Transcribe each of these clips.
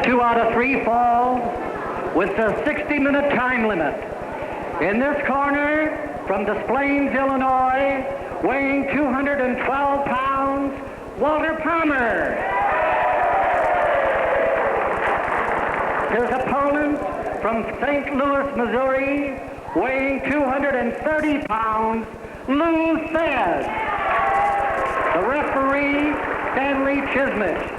2 out of 3 falls with the 60-minute time limit. In this corner, from Des Plaines, Illinois, weighing 212 pounds, Walter Palmer. His opponent from St. Louis, Missouri, weighing 230 pounds, Lou Thesz. The referee, Stanley Chismish.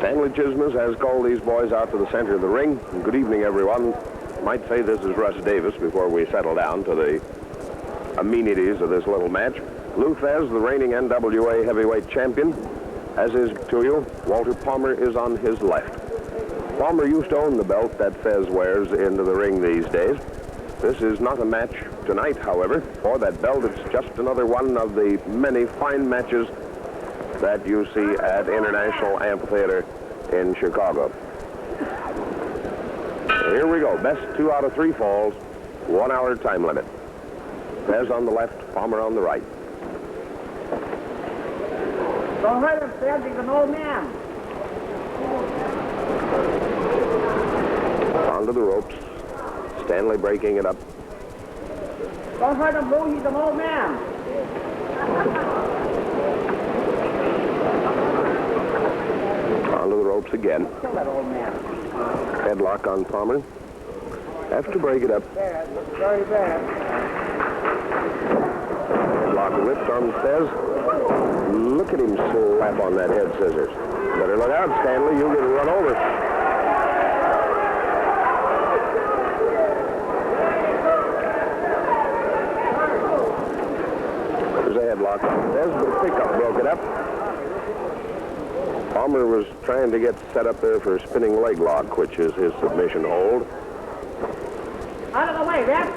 Stanley Chismish has called these boys out to the center of the ring. And good evening, everyone. Might say this is Russ Davis before we settle down to the amenities of this little match. Lou Thesz, the reigning NWA heavyweight champion, as is to you, Walter Palmer is on his left. Palmer used to own the belt that Thesz wears into the ring these days. This is not a match tonight, however. For that belt, it's just another one of the many fine matches that you see at International Amphitheater in Chicago. Here we go. Best 2 out of 3 falls, 1 hour time limit. Thesz on the left, Palmer on the right. Don't hurt him, Thesz. He's an old man. Onto the ropes. Stanley breaking it up. Don't hurt him, Lou. He's an old man. Onto the ropes again. Kill that old man. Headlock on Palmer. Have to break it up. Bad. Looks very bad. Headlock ripped on Thesz. Look at him slap on that head scissors. Better look out, Stanley. You'll get run over. There's a headlock on Thesz, but the pickup broke it up. Palmer was trying to get set up there for a spinning leg lock, which is his submission hold. Out of the way, ref.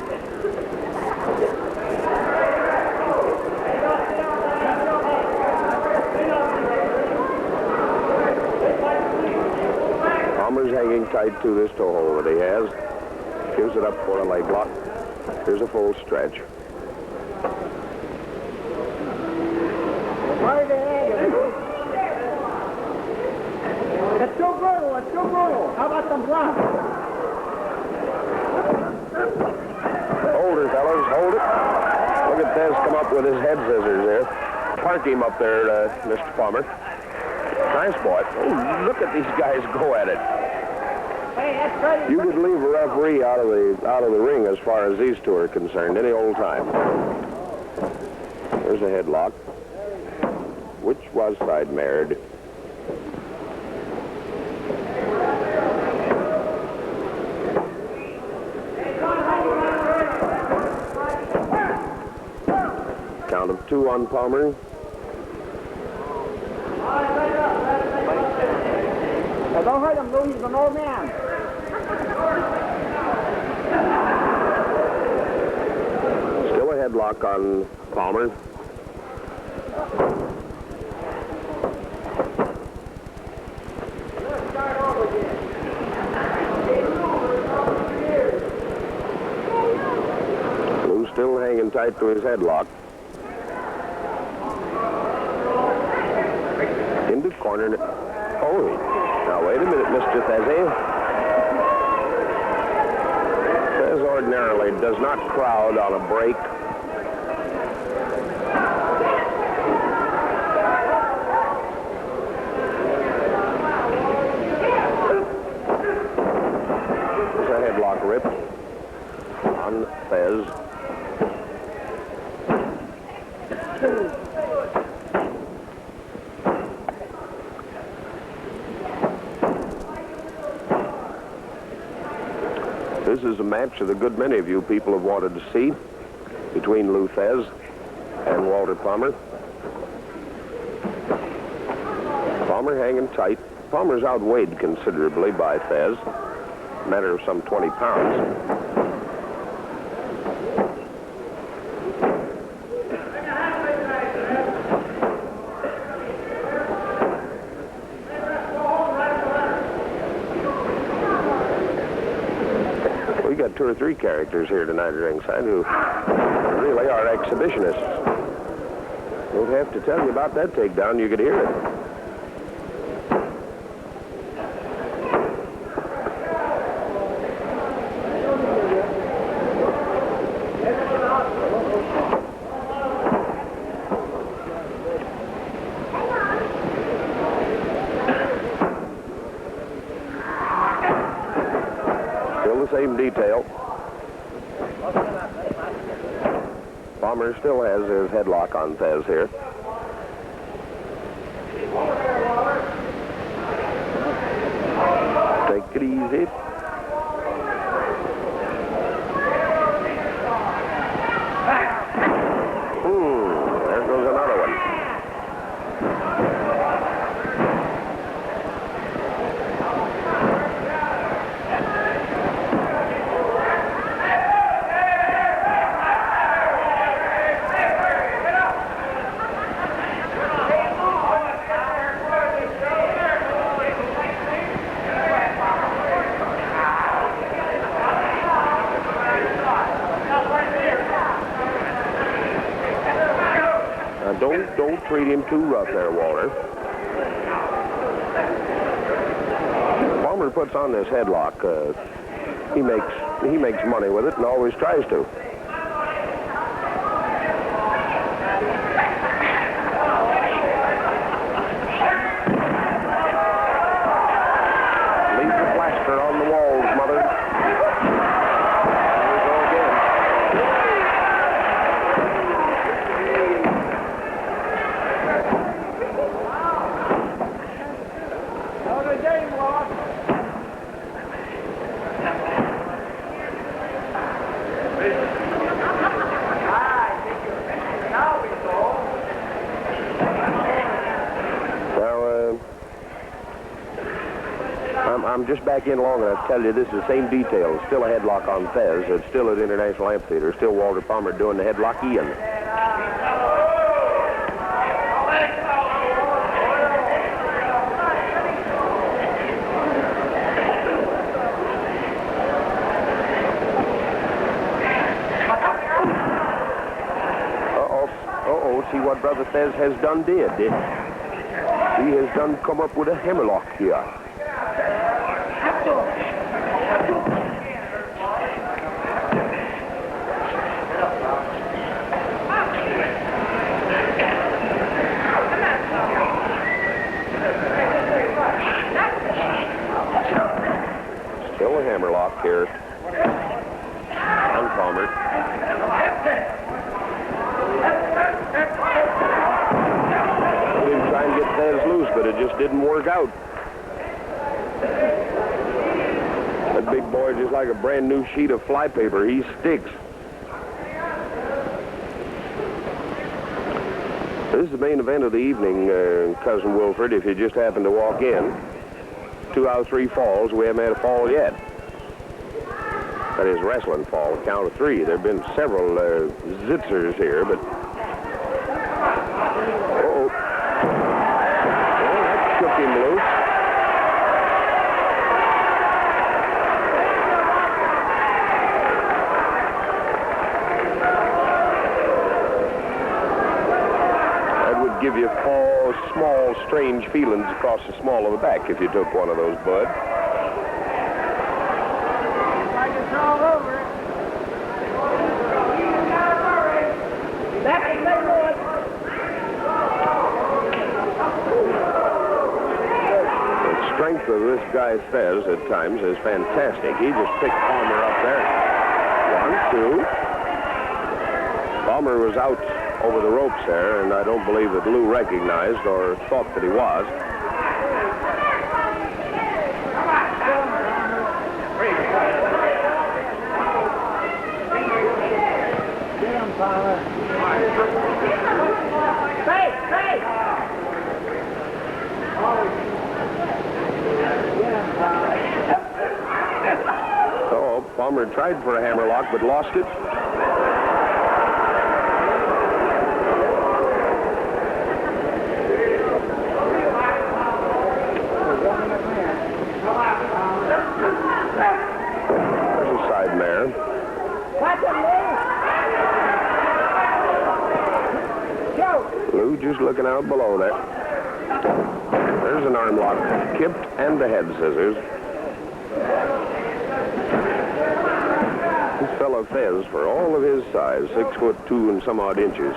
Palmer's hanging tight to this toe hold that he has. Gives it up for a leg lock. Here's a full stretch. It's too brutal. It's too brutal. How about some blocks? Hold it, fellas. Hold it. Look at Thesz come up with his head scissors there. Park him up there, Mr. Palmer. Nice boy. Oh, look at these guys go at it. Hey, that's right. You could leave a referee out of the ring as far as these two are concerned any old time. There's a headlock, which was side-married. Count of 2 on Palmer. Well, don't hurt him, Lou. He's an old man. Still a headlock on Palmer. Lou's still hanging tight to his headlock. Into corner. Oh, now wait a minute, Mr. Thesz. Thesz ordinarily does not crowd on a break. There's a headlock rip on Thesz. This is a match that a good many of you people have wanted to see between Lou Thesz and Walter Palmer. Palmer hanging tight. Palmer's outweighed considerably by Thesz, a matter of some 20 pounds. We got 2 or 3 characters here tonight at ringside who really are exhibitionists. Don't have to tell you about that takedown. You could hear it. same detail. Palmer still has his headlock on Thesz here. Take it easy. There goes another one. Don't treat him too rough there, Walter. Palmer puts on this headlock. He makes money with it and always tries to. Leave the plaster on the walls, Mother. Here we go again. I'm just back in long enough to tell you this is the same detail. Still a headlock on Thesz. It's still at International Amphitheater. Still Walter Palmer doing the headlock Ian. Uh-oh. See what Brother Thesz has done did. He has done come up with a hammerlock here. Still a hammerlock here on Palmer. He didn't try and get Thesz loose, but it just didn't work out. That big boy is just like a brand new sheet of flypaper. He sticks. This is the main event of the evening, Cousin Wilfred, if you just happen to walk in. 2 out of 3 falls. We haven't had a fall yet. That is wrestling fall, a count of 3. There have been several zitzers here, but... Uh-oh. Well, that shook him loose. Give you 4 small, strange feelings across the small of the back if you took one of those, bud. Like it's all over. That's the big one. The strength of this guy Thesz at times is fantastic. He just picked Palmer up there. 1, 2. Palmer was out over the ropes there, and I don't believe that Lou recognized or thought that he was. Get him, Palmer. Hey! Oh, Palmer tried for a hammerlock but lost it. There. Lou just looking out below there. There's an arm lock, kipped and the head scissors. This fellow Thesz, for all of his size, 6'2" and some odd inches,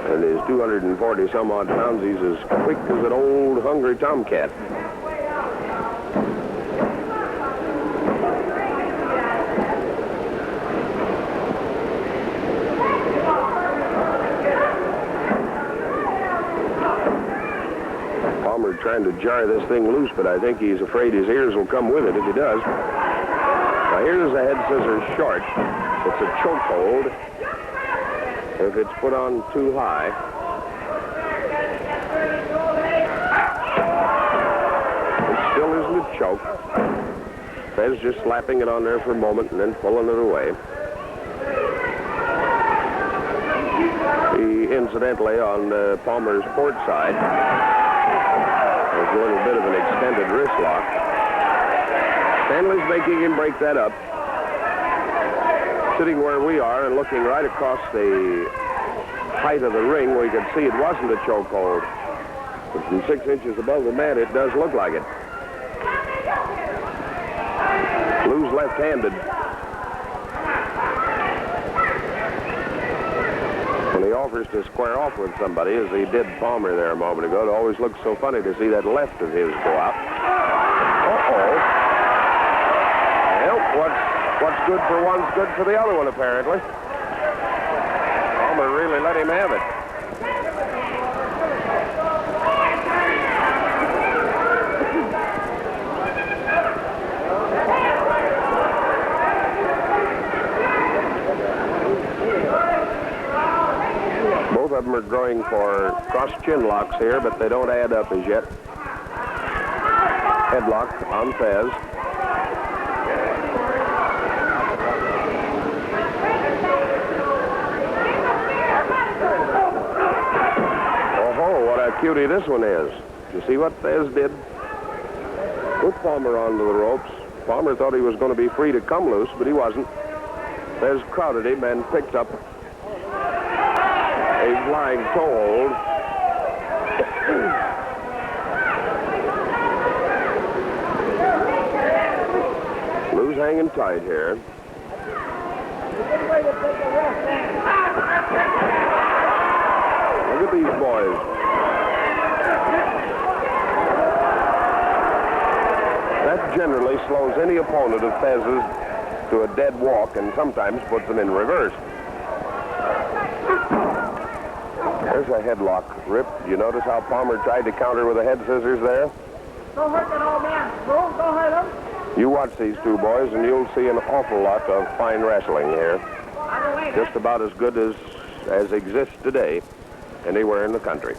and his 240 some odd pounds, he's as quick as an old hungry tomcat. trying to jar this thing loose, but I think he's afraid his ears will come with it if he does. Now here's the head scissors short. It's a choke hold if it's put on too high. It still isn't a choke. Thesz just slapping it on there for a moment and then pulling it away. Incidentally, on Palmer's port side, there's a little bit of an extended wrist lock. Stanley's making him break that up. Sitting where we are and looking right across the height of the ring, we could see it wasn't a chokehold. But from 6 inches above the mat, it does look like it. Lou's left-handed. When he offers to square off with somebody, as he did Palmer there a moment ago, it always looks so funny to see that left of his go out. Uh-oh. Well, what's good for one's good for the other one, apparently. Palmer really let him have it. Both of them are going for cross-chin locks here, but they don't add up as yet. Headlock on Thesz. Oh, what a cutie this one is. You see what Thesz did? Put Palmer onto the ropes. Palmer thought he was going to be free to come loose, but he wasn't. Thesz crowded him and picked up a flying toe hold. Lou's hanging tight here. Look at these boys. That generally slows any opponent of Thesz's to a dead walk and sometimes puts them in reverse. There's a headlock rip. You notice how Palmer tried to counter with the head scissors there? Don't hurt that old man. Don't hurt him. You watch these two boys and you'll see an awful lot of fine wrestling here. Just about as good as exists today anywhere in the country.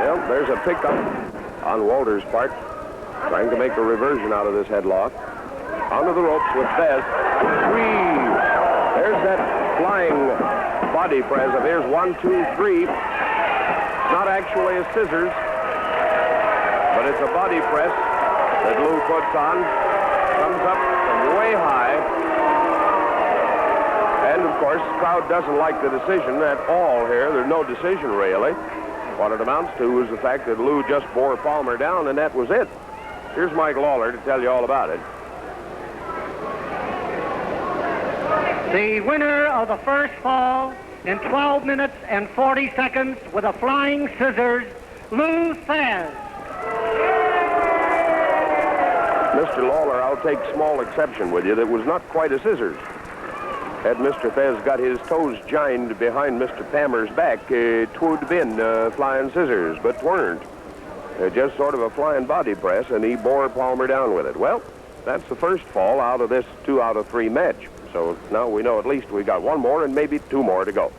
Well, there's a pickup on Walter's part, trying to make a reversion out of this headlock. Onto the ropes with Thesz. There's that flying body press of his. 1, 2, 3. It's not actually a scissors, but it's a body press that Lou puts on. Comes up from way high. And, of course, the crowd doesn't like the decision at all here. There's no decision, really. What it amounts to is the fact that Lou just bore Palmer down, and that was it. Here's Mike Lawler to tell you all about it. The winner of the first fall in 12 minutes and 40 seconds with a flying scissors, Lou Thesz. Mr. Lawler, I'll take small exception with you. That was not quite a scissors. Had Mr. Thesz got his toes jined behind Mr. Palmer's back, 'twould have been flying scissors, but 'tweren't. Just sort of a flying body press, and he bore Palmer down with it. Well, that's the first fall out of this 2 out of 3 match. So now we know at least we got 1 more and maybe 2 more to go.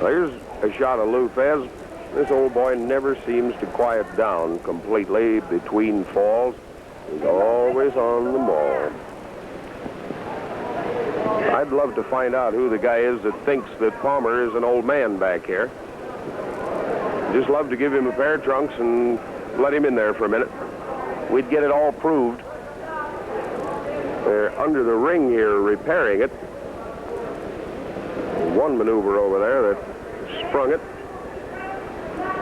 There's a shot of Lou Thesz. This old boy never seems to quiet down completely between falls. He's always on the ball. I'd love to find out who the guy is that thinks that Palmer is an old man back here. Just love to give him a pair of trunks and let him in there for a minute. We'd get it all proved. They're under the ring here repairing it. One maneuver over there that sprung it.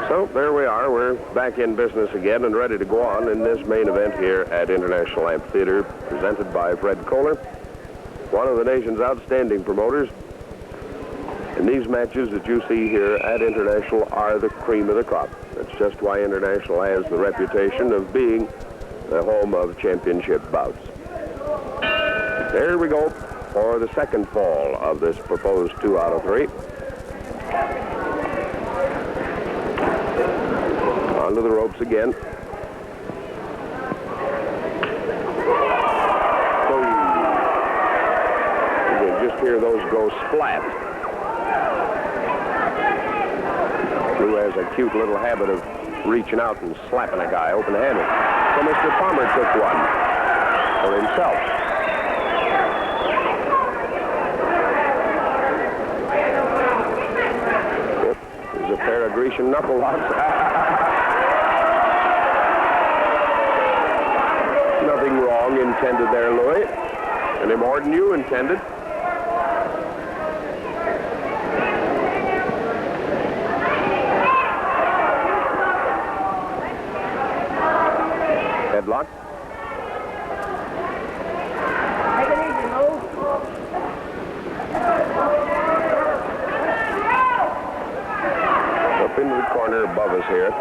So there we are. We're back in business again and ready to go on in this main event here at International Amphitheater, presented by Fred Kohler, one of the nation's outstanding promoters. And these matches that you see here at International are the cream of the crop. That's just why International has the reputation of being the home of championship bouts. There we go. for the second fall of this proposed 2 out of 3. Onto the ropes again. You can just hear those go splat. Lou has a cute little habit of reaching out and slapping a guy open-handed. So Mr. Palmer took one for himself. There's a pair of Grecian knuckle locks. Nothing wrong intended there, Louis. Any more than you intended. Headlock. Take it easy, Lou. Up into the corner above us here.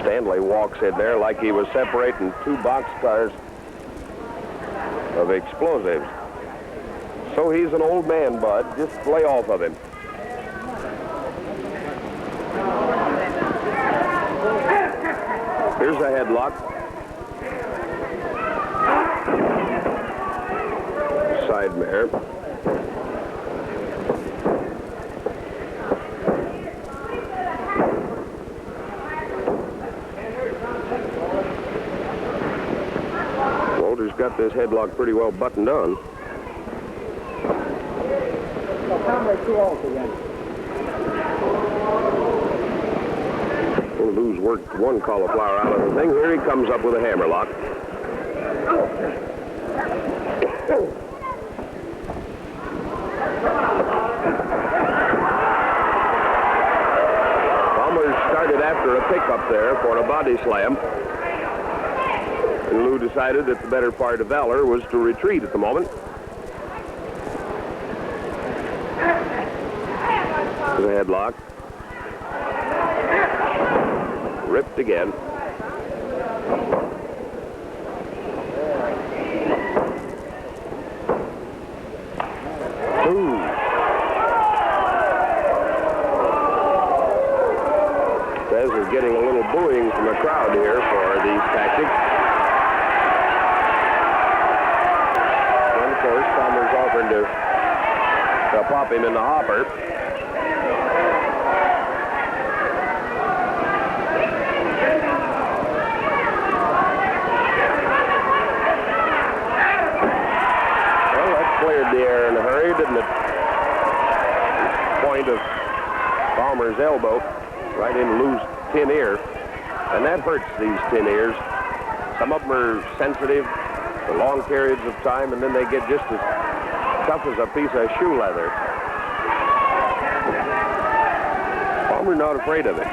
Stanley walks in there like he was separating 2 boxcars of explosives. So he's an old man, Bud. Just lay off of him. Here's a headlock. Side mare. Walter's got this headlock pretty well buttoned on. So Palmer 2 out again. Lou's worked one cauliflower out of the thing. Here he comes up with a hammerlock. Palmer started after a pickup there for a body slam. And Lou decided that the better part of valor was to retreat at the moment. There's a headlock. Ripped again. Ooh. Thesz is getting a little booing from the crowd here for these tactics. And of course, Palmer's offering to pop him in the hopper. Cleared the air in a hurry, didn't it? Point of Palmer's elbow right in Lou's tin ear, and that hurts these tin ears. Some of them are sensitive for long periods of time, and then they get just as tough as a piece of shoe leather. Palmer not afraid of it.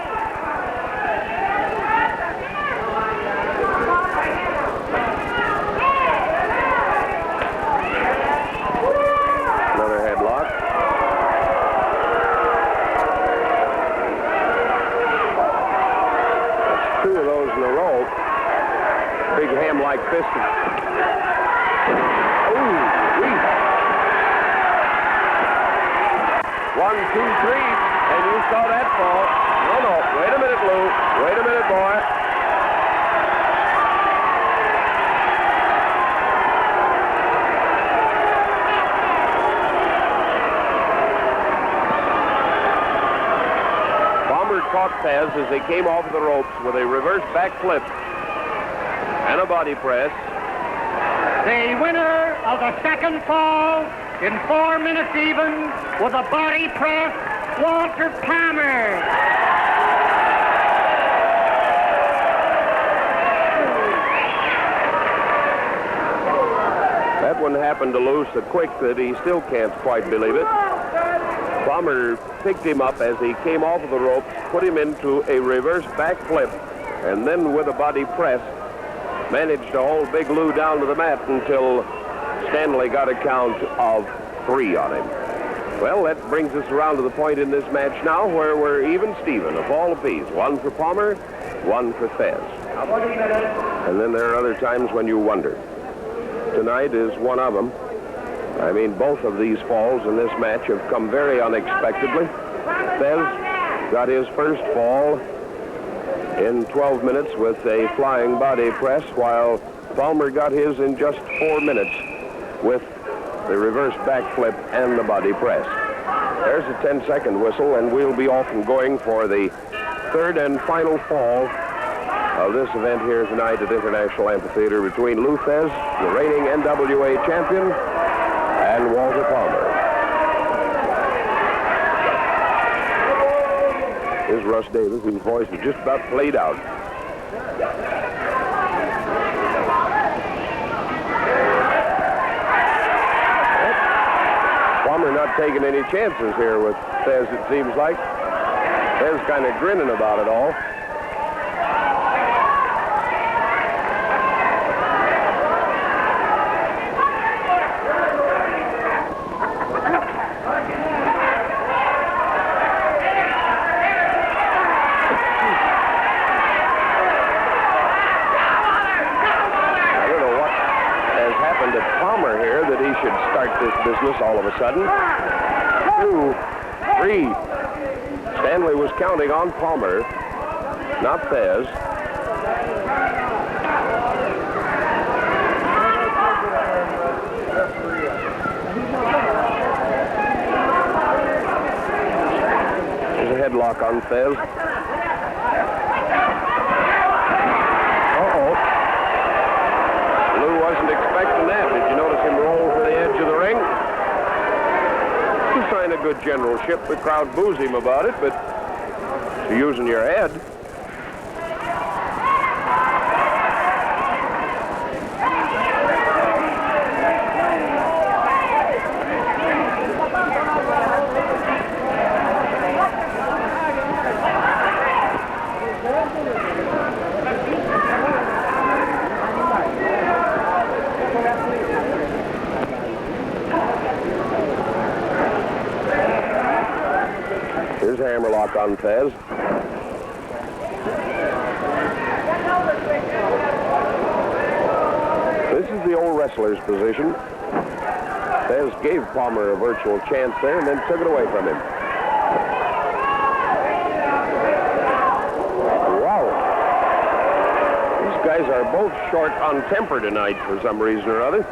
Ham-like fist. Ooh, wee. 1, 2, 3, and you saw that fall. No, wait a minute, Lou. Wait a minute, boy. Palmer caught Thesz as they came off the ropes with a reverse back flip and a body press. The winner of the second fall in 4 minutes even with a body press, Walter Palmer. That one happened to Lou so quick that he still can't quite believe it. Palmer picked him up as he came off of the ropes, put him into a reverse back flip, and then with a body press, managed to hold Big Lou down to the mat until Stanley got a count of 3 on him. Well, that brings us around to the point in this match now where we're even Steven, a fall apiece. 1 for Palmer, 1 for Thesz. And then there are other times when you wonder. Tonight is one of them. I mean, both of these falls in this match have come very unexpectedly. Thesz got his first fall in 12 minutes with a flying body press, while Palmer got his in just 4 minutes with the reverse backflip and the body press. There's a 10-second whistle, and we'll be off and going for the third and final fall of this event here tonight at International Amphitheater between Lou Thesz, the reigning NWA champion, and Walter Palmer. Here's Russ Davis, whose voice is just about played out. Palmer not taking any chances here with Thesz, it seems like. Thesz kind of grinning about it all. Should start this business all of a sudden. 2, 3. Stanley was counting on Palmer, not Thesz. There's a headlock on Thesz. Uh-oh. Lou wasn't expecting that. Did you notice him roll to the edge of the ring? It's a sign of good generalship. The crowd boos him about it, but you're using your head. Here's a hammerlock on Thesz. This is the old wrestler's position. Thesz gave Palmer a virtual chance there and then took it away from him. Wow. These guys are both short on temper tonight for some reason or other.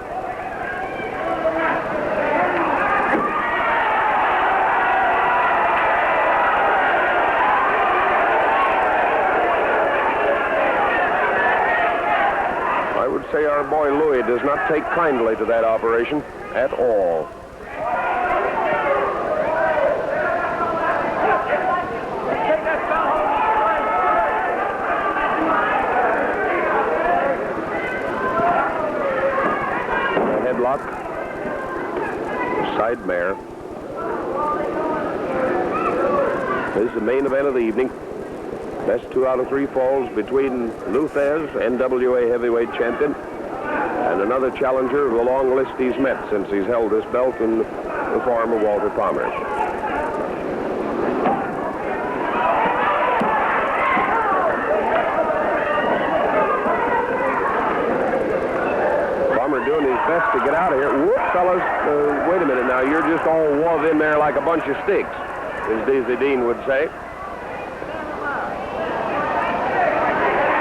Say our boy Louis does not take kindly to that operation at all. A headlock, side mare. This is the main event of the evening. Best 2 out of 3 falls between Lou Thesz, NWA heavyweight champion, and another challenger of the long list he's met since he's held this belt in the form of Walter Palmer. Palmer doing his best to get out of here. Whoop, fellas, wait a minute now. You're just all wove in there like a bunch of sticks, as Dizzy Dean would say.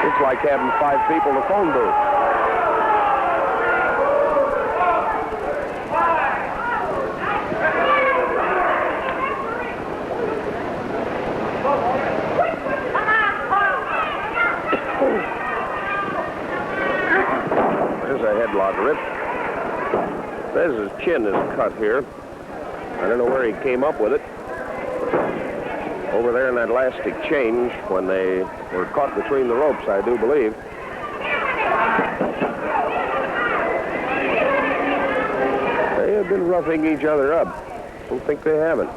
It's like having 5 people in a phone booth. There's a headlock rip. There's his chin is cut here. I don't know where he came up with it. Over there in that elastic change when they were caught between the ropes, I do believe. They have been roughing each other up. I don't think they haven't.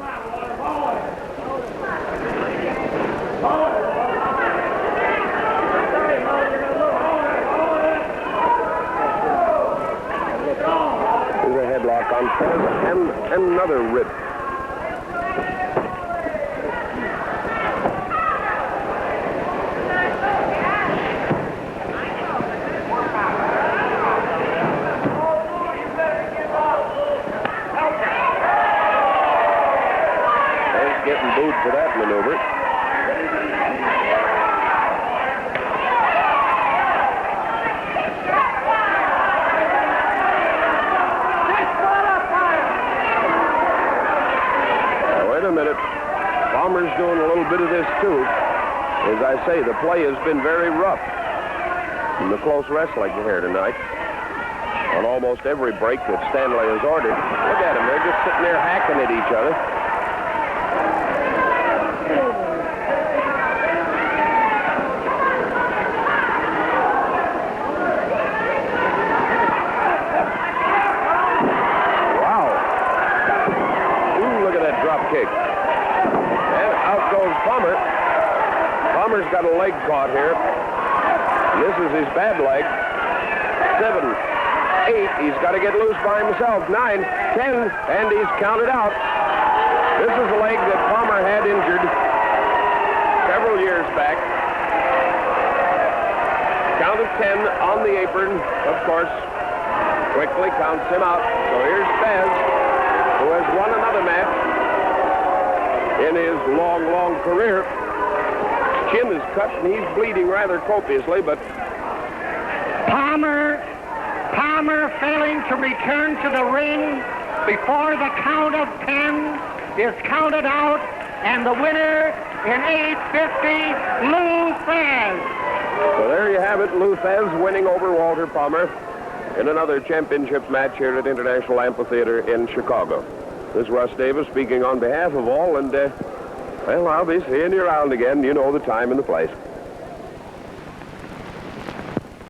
There's a headlock on Thesz and another rip. prelude to that maneuver. Now, wait a minute. Palmer's doing a little bit of this, too. As I say, the play has been very rough in the close wrestling here tonight. On almost every break that Stanley has ordered. Look at them. They're just sitting there hacking at each other. Wow. Ooh, look at that drop kick. And out goes Palmer. Palmer's got a leg caught here. This is his bad leg. 7, 8. He's got to get loose by himself. 9, 10, and he's counted out. This is a leg that Palmer had injured several years back. Count of 10 on the apron, of course. Quickly counts him out. So here's Thesz, who has won another match in his long, long career. His chin is cut and he's bleeding rather copiously, but Palmer failing to return to the ring before the count of 10 is counted out, and the winner in 8:50, Lou Thesz. So there you have it, Lou Thesz winning over Walter Palmer in another championship match here at International Amphitheater in Chicago. This is Russ Davis speaking on behalf of all, and well, I'll be seeing you around again. You know the time and the place.